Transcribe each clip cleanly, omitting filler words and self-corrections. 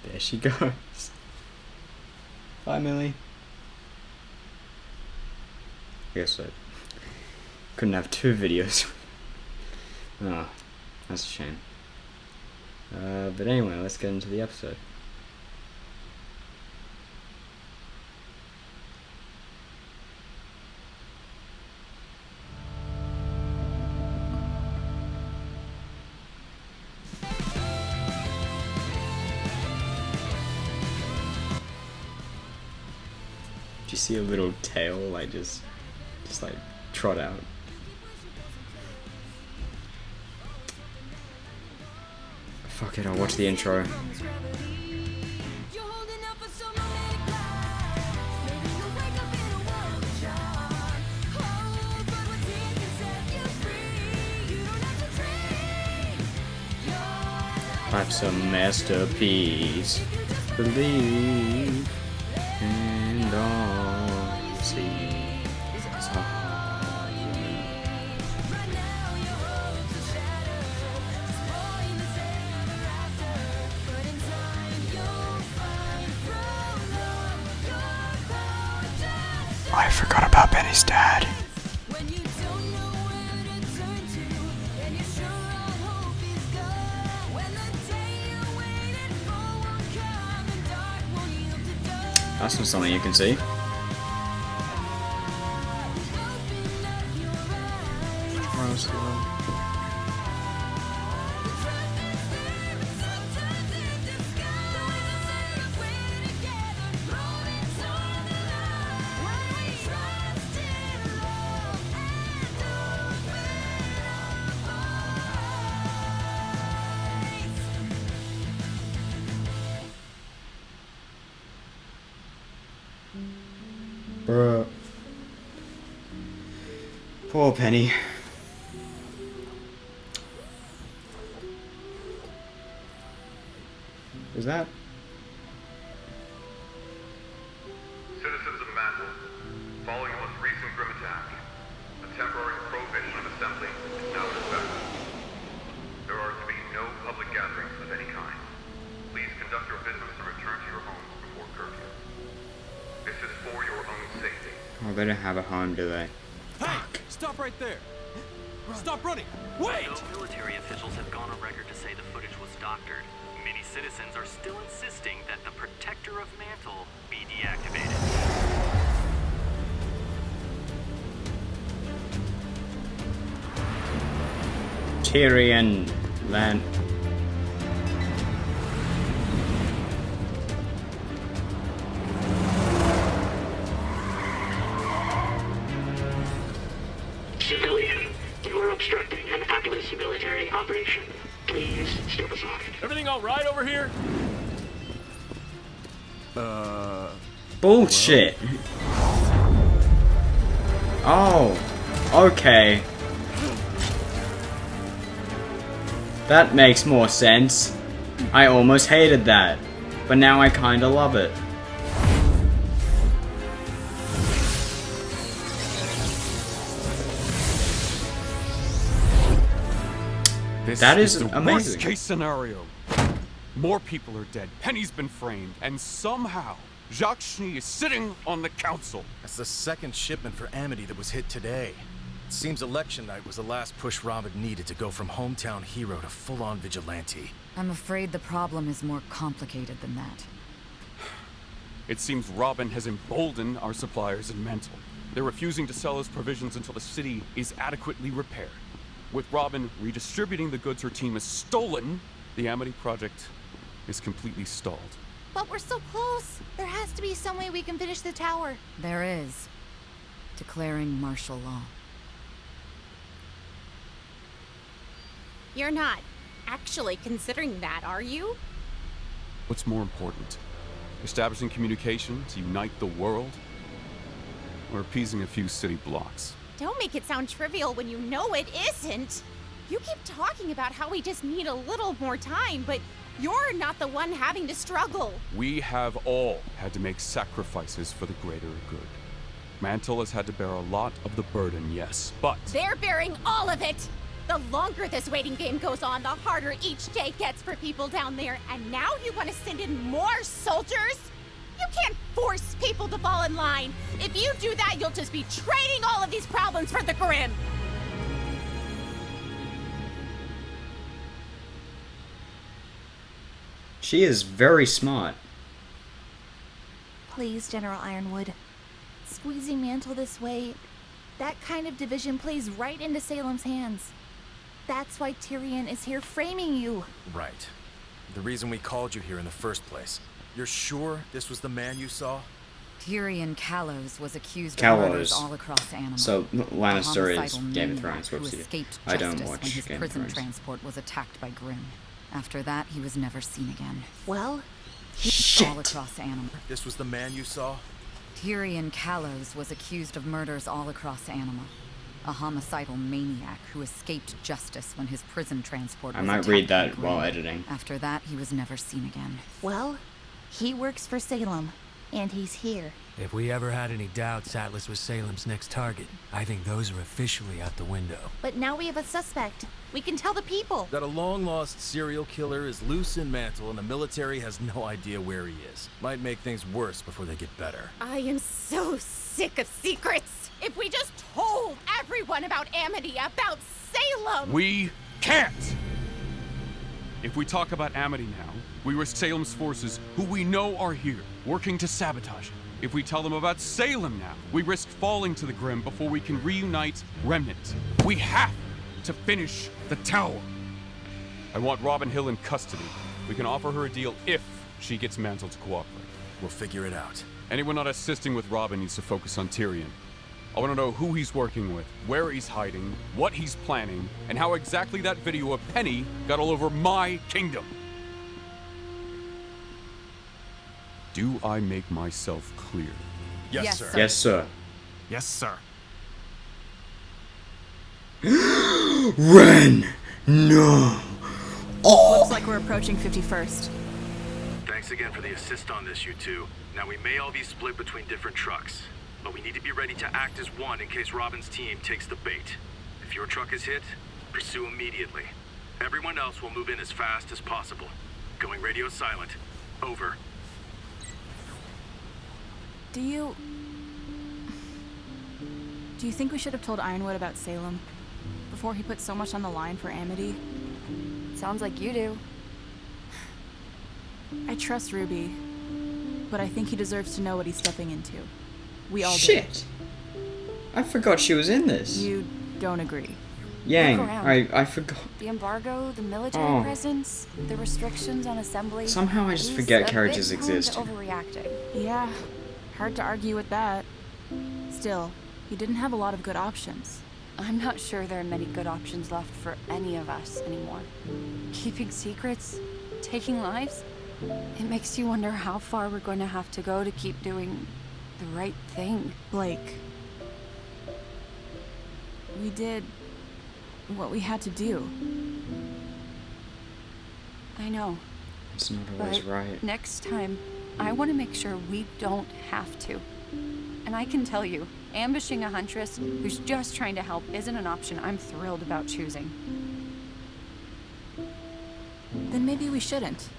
There she goes. Bye, Millie. I guess I couldn't have two videos. Oh, that's a shame. But anyway, let's get into the episode. Do you see a little tail like just like trot out? Fuck it, I'll watch the intro. Life's a masterpiece. Believe and all you see. It's all you need. I forgot about Benny's dad. That's not something you can see. Bruh. Poor Penny. Is that? Citizens of Mantle, following a most recent grim attack, a temporary prohibition of assembly is now in effect. There are to be no public gatherings of any kind. Please conduct your business and return to your homes before curfew. This is for your own safety. Oh, they don't have a home, do they? Hey! Stop right there! Stop running! Wait! Though military officials have gone on record to say the footage was doctored, many citizens are still insisting that the Protector of Mantle be deactivated. Tyrion Lan. Civilian, you are obstructing an Atlas military operation. Please step aside. Everything all right over here? Bullshit. Oh, okay. That makes more sense. I almost hated that, but now I kinda love it. That is the amazing. Worst case scenario. More people are dead. Penny's been framed, and somehow Jacques Schnee is sitting on the council. That's the second shipment for Amity that was hit today. It seems election night was the last push Robin needed to go from hometown hero to full-on vigilante. I'm afraid the problem is more complicated than that. It seems Robin has emboldened our suppliers in Mantle. They're refusing to sell us provisions until the city is adequately repaired. With Robin redistributing the goods her team has stolen, the Amity project is completely stalled. But we're so close. There has to be some way we can finish the tower. There is. Declaring martial law. You're not actually considering that, are you? What's more important? Establishing communication to unite the world? Or appeasing a few city blocks? Don't make it sound trivial when you know it isn't. You keep talking about how we just need a little more time, but you're not the one having to struggle. We have all had to make sacrifices for the greater good. Mantle has had to bear a lot of the burden, yes, but... They're bearing all of it! The longer this waiting game goes on, the harder each day gets for people down there. And now you want to send in more soldiers? You can't force people to fall in line. If you do that, you'll just be trading all of these problems for the Grim. She is very smart. Please, General Ironwood. Squeezing Mantle this way, that kind of division plays right into Salem's hands. That's why Tyrion is here framing you. Right. The reason we called you here in the first place. You're sure this was the man you saw? Tyrion Callows was accused Callows. of murders all across Animal. So Lannister is homicidal Game of maniac Thrones. who Whoopsie. escaped I don't justice watch when his Game of prison Thrones. transport was attacked by Grim. After that, he was never seen again. Well, All across Animal. This was the man you saw? Tyrion Callows was accused of murders all across Animal. A homicidal maniac who escaped justice when his prison transport was I might attacked read by that while Grim. editing. After that, he was never seen again. well, he works for Salem, and he's here. If we ever had any doubts Atlas was Salem's next target, I think those are officially out the window. But now we have a suspect. We can tell the people. That a long-lost serial killer is loose in Mantle and the military has no idea where he is. Might make things worse before they get better. I am so sick of secrets. If we just told everyone about Amity, about Salem. We can't! If we talk about Amity now, we risk Salem's forces, who we know are here, working to sabotage it. If we tell them about Salem now, we risk falling to the Grim before we can reunite Remnant. We have to finish the tower. I want Robin Hill in custody. We can offer her a deal if she gets Mantle to cooperate. We'll figure it out. Anyone not assisting with Robin needs to focus on Tyrion. I want to know who he's working with, where he's hiding, what he's planning, and how exactly that video of Penny got all over my kingdom. Do I make myself clear? Yes, sir. Yes, sir. Yes, sir. Ren! No! Looks like we're approaching 51st. Thanks again for the assist on this, you two. Now, we may all be split between different trucks, but we need to be ready to act as one in case Robin's team takes the bait. If your truck is hit, pursue immediately. Everyone else will move in as fast as possible. Going radio silent. Over. Do you think we should have told Ironwood about Salem before he put so much on the line for Amity? Sounds like you do. I trust Ruby, but I think he deserves to know what he's stepping into. We all Shit! I forgot she was in this. do. You don't agree. Yang, Look around. I forgot. The embargo, the military Oh. presence, the restrictions on assembly. Somehow I just He's forget a characters bit prone to exist. overreacting. Yeah, hard to argue with that. Still, he didn't have a lot of good options. I'm not sure there are many good options left for any of us anymore. Keeping secrets, taking lives, it makes you wonder how far we're going to have to go to keep doing the right thing. Blake, we did what we had to do. I know. It's not always But right. next time, I want to make sure we don't have to. And I can tell you, ambushing a huntress who's just trying to help isn't an option I'm thrilled about choosing. Then maybe we shouldn't.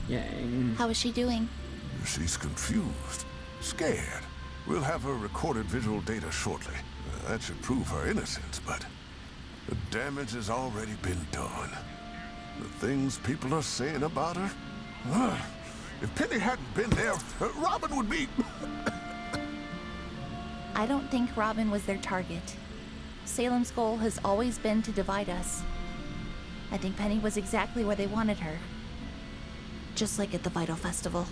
Yang. How is she doing? She's confused, scared. We'll have her recorded visual data shortly. That should prove her innocence, but the damage has already been done. The things people are saying about her? If Penny hadn't been there, Robin would be... I don't think Robin was their target. Salem's goal has always been to divide us. I think Penny was exactly where they wanted her. Just like at the Vital Festival.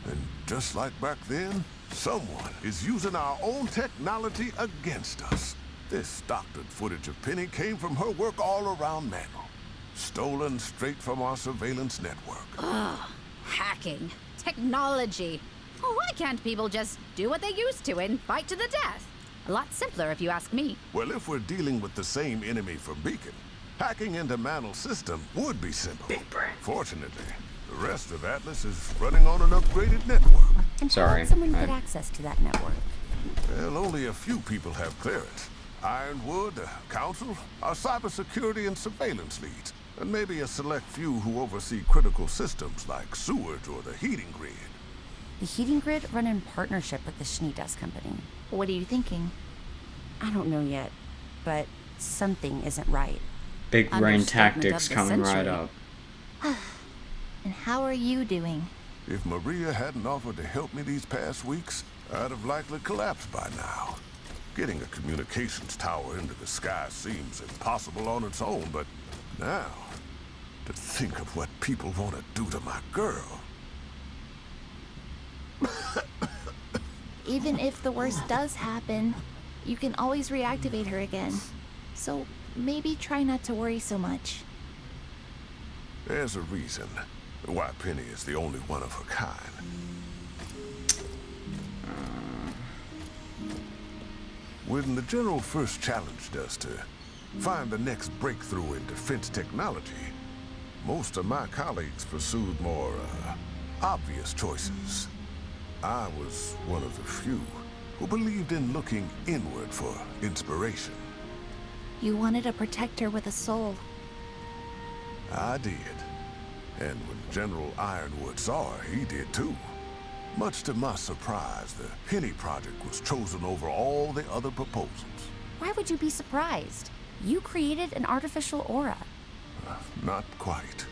And just like back then, someone is using our own technology against us. This doctored footage of Penny came from her work all around Mantle. Stolen straight from our surveillance network. Ugh, hacking. Technology. Why can't people just do what they used to and fight to the death? A lot simpler if you ask me. Well, if we're dealing with the same enemy from Beacon, hacking into Mantle's system would be simple. Big brain. Fortunately, the rest of Atlas is running on an upgraded network. And Sorry, how would someone I- get access to that network? Well, only a few people have clearance. Ironwood, the Council, our cybersecurity and surveillance leads, and maybe a select few who oversee critical systems like sewage or the heating grid. The heating grid run in partnership with the Schneedas Company. What are you thinking? I don't know yet, but something isn't right. Big brain tactics coming right up. And how are you doing? If Maria hadn't offered to help me these past weeks, I'd have likely collapsed by now. Getting a communications tower into the sky seems impossible on its own, but now, to think of what people want to do to my girl. Even if the worst does happen, you can always reactivate her again. So maybe try not to worry so much. There's a reason why Penny is the only one of her kind. When the General first challenged us to find the next breakthrough in defense technology, most of my colleagues pursued more obvious choices. I was one of the few who believed in looking inward for inspiration. You wanted a protector with a soul. I did. And when General Ironwood saw her, he did too. Much to my surprise, the Penny Project was chosen over all the other proposals. Why would you be surprised? You created an artificial aura. Not quite.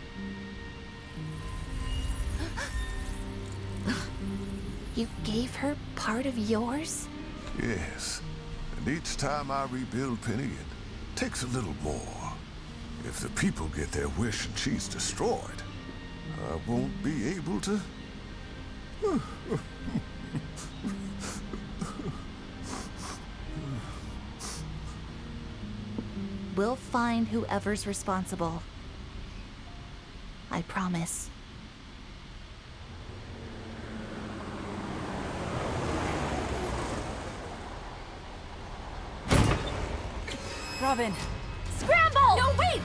You gave her part of yours? Yes. And each time I rebuild Penny, it takes a little more. If the people get their wish and she's destroyed, I won't be able to... We'll find whoever's responsible. I promise. Robin. Scramble! No, wait!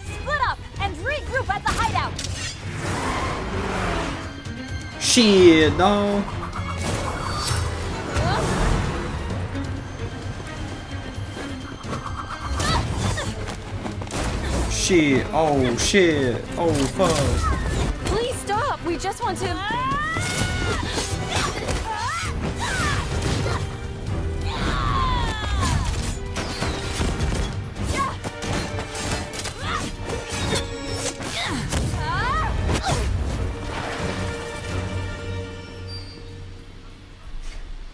Split up and regroup at the hideout! Shit, no. Shit, oh shit, oh fuck. Please stop, we just want to...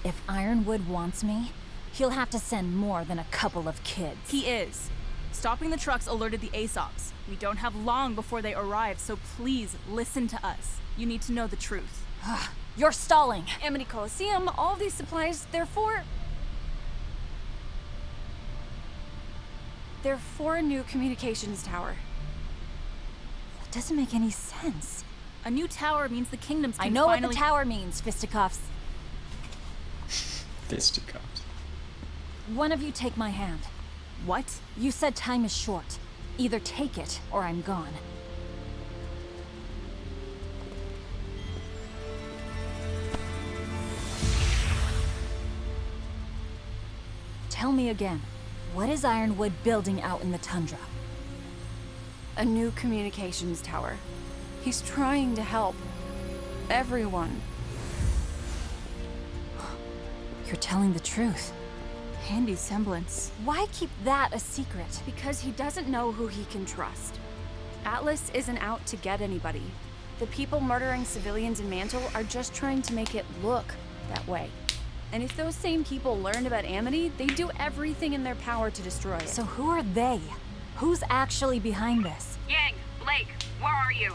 If Ironwood wants me, he'll have to send more than a couple of kids. He is. Stopping the trucks alerted the ASOPs. We don't have long before they arrive, so please listen to us. You need to know the truth. You're stalling. Amity Coliseum, all of these supplies, they're for a new communications tower. That doesn't make any sense. A new tower means the kingdoms can I know finally... what the tower means, fisticuffs. Fisticuffs. One of you take my hand. What? You said time is short. Either take it, or I'm gone. Tell me again, what is Ironwood building out in the tundra? A new communications tower. He's trying to help everyone. You're telling the truth. Handy semblance. Why keep that a secret? Because he doesn't know who he can trust. Atlas isn't out to get anybody. The people murdering civilians in Mantle are just trying to make it look that way. And if those same people learned about Amity, they'd do everything in their power to destroy it. So who are they? Who's actually behind this? Yang, Blake, where are you?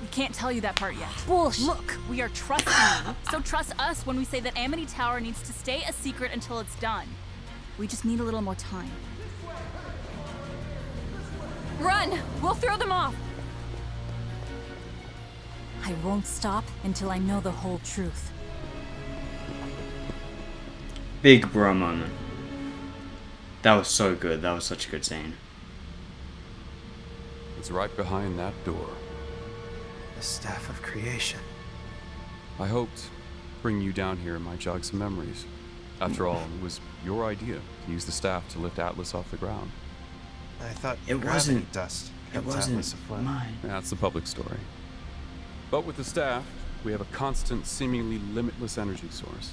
We can't tell you that part yet. Bullshit. Look, we are trusting you, so trust us when we say that Amity Tower needs to stay a secret until it's done. We just need a little more time. Run! We'll throw them off! I won't stop until I know the whole truth. Big bro moment. That was so good. That was such a good scene. It's right behind that door. The Staff of Creation. I hoped Bringing you down here might jog some memories. After all, it was your idea to use the staff to lift Atlas off the ground. I thought It gravity wasn't- dust It kept wasn't Atlas afloat. mine. That's the public story. But with the staff, we have a constant, seemingly limitless energy source.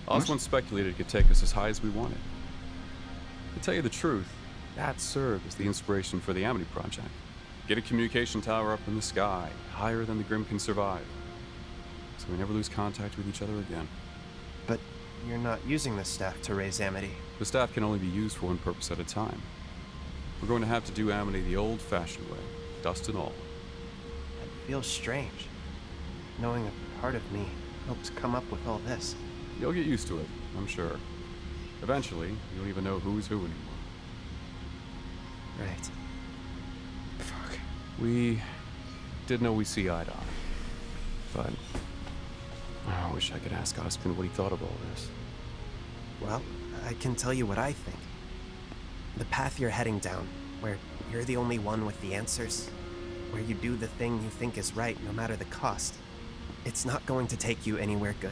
Oz once speculated it could take us as high as we wanted. To tell you the truth, that served as the inspiration for the Amity Project. Get a communication tower up in the sky, higher than the Grim can survive. So we never lose contact with each other again. But you're not using the staff to raise Amity. The staff can only be used for one purpose at a time. We're going to have to do Amity the old-fashioned way, dust and all. It feels strange, knowing a part of me helped come up with all this. You'll get used to it, I'm sure. Eventually, you don't even know who's who anymore. Right. Fuck. We did know we see eye to eye. But I wish I could ask Osmond what he thought of all this. Well, I can tell you what I think. The path you're heading down, where you're the only one with the answers, where you do the thing you think is right no matter the cost, it's not going to take you anywhere good.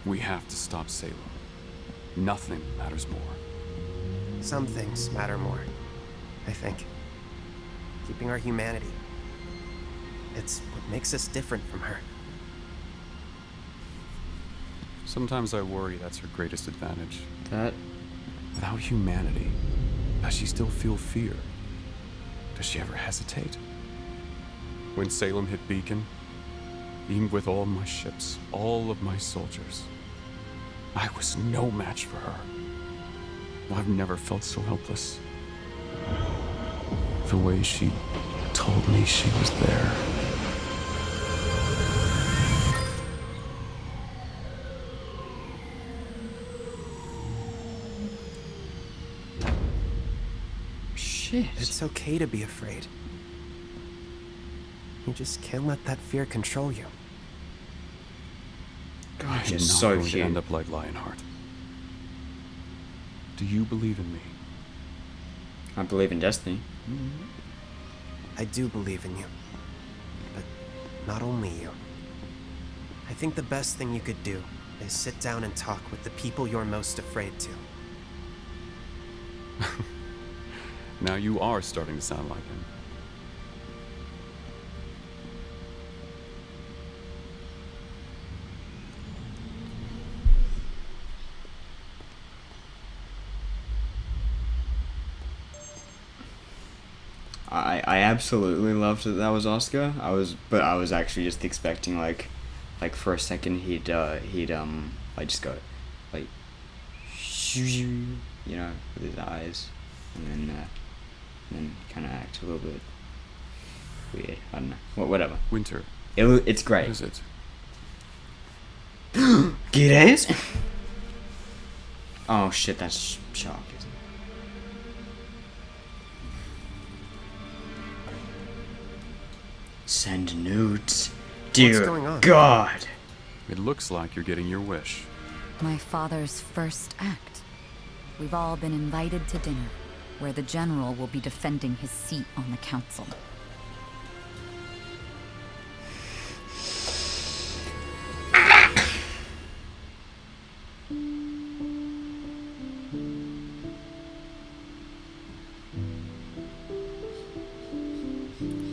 We have to stop Salem. Nothing matters more. Some things matter more, I think. Keeping our humanity. It's what makes us different from her. Sometimes I worry that's her greatest advantage. That? Without humanity, does she still feel fear? Does she ever hesitate? When Salem hit Beacon, even with all my ships, all of my soldiers, I was no match for her. I've never felt so helpless. The way she told me she was there. Shit. It's okay to be afraid. You just can't let that fear control you. God, I'm you're not so going to cute. end up like Lionheart. Do you believe in me? I believe in destiny. I do believe in you. But not only you. I think the best thing you could do is sit down and talk with the people you're most afraid to. Now you are starting to sound like him. I absolutely loved that was Oscar. I was actually just expecting like for a second he'd like just go like you know, with his eyes, and then kind of act a little bit weird. I don't know. Whatever. Winter. It's great. What is it? Gires? Oh shit, that's Shark, isn't it? Send nudes. Dear going on? God. It looks like you're getting your wish. My father's first act. We've all been invited to dinner, where the general will be defending his seat on the council.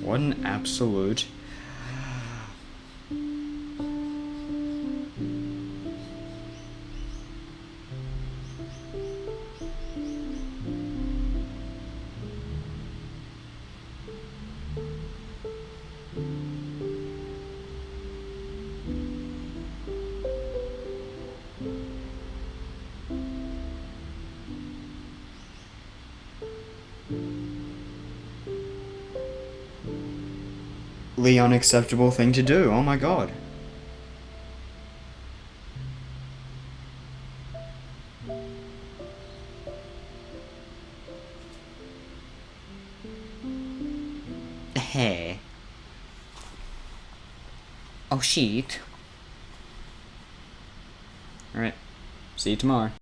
What an absolute... the unacceptable thing to do. Oh my god. Hey. Oh shit. Alright. See you tomorrow.